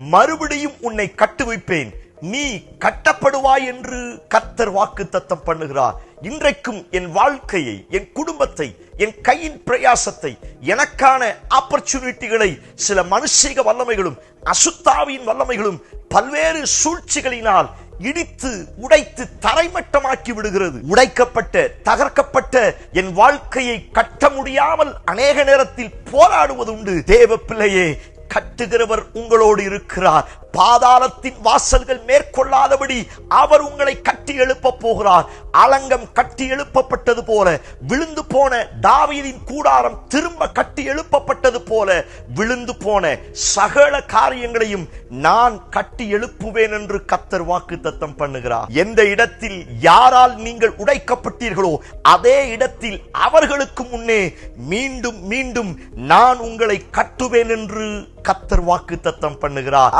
மறுபடியும் உன்னை கட்டுவிப்பேன், நீ கட்டப்படுவாய் என்று கர்த்தர் வாக்குத்தத்தம் பண்ணுகிறார். இன்றைக்கும் என் வாழ்க்கையை, என் குடும்பத்தை, என் கையின் பிரயாசத்தை, எனக்கான ஆப்பர்ச்சுனிட்டிகளை சில மனுஷீக வல்லமைகளும் அசுத்தாவியின் வல்லமைகளும் பல்வேறு சூழ்ச்சிகளினால் இடித்து உடைத்து தரைமட்டமாக்கி விடுகிறது. உடைக்கப்பட்ட, தகர்க்கப்பட்ட என் வாழ்க்கையை கட்ட முடியாமல் அநேக நேரத்தில் போராடுவது உண்டு. தேவ பிள்ளையே, கட்டுகிறவர் உங்களோடு இருக்கிறார். பாதாளத்தின் வாசல்கள் மேற்கொள்ளாதபடி அவர் உங்களை கட்டி எழுப்ப போகிறார். அலங்கம் கட்டி எழுப்பப்பட்டது போல, விழுந்து போன தாவீதின் கூடாரம் திரும்ப கட்டி எழுப்பப்பட்டது போல, விழுந்து போன சகல காரியங்களையும் நான் கட்டி எழுப்புவேன் என்று கர்த்தர் வாக்குத்தத்தம் பண்ணுகிறார். எந்த இடத்தில் யாரால் நீங்கள் உடைக்கப்பட்டீர்களோ அதே இடத்தில் அவர்களுக்கு முன்னே மீண்டும் மீண்டும் நான் உங்களை கட்டுவேன் என்று கர்த்தர் வாக்குத்தத்தம் பண்ணுகிறார்.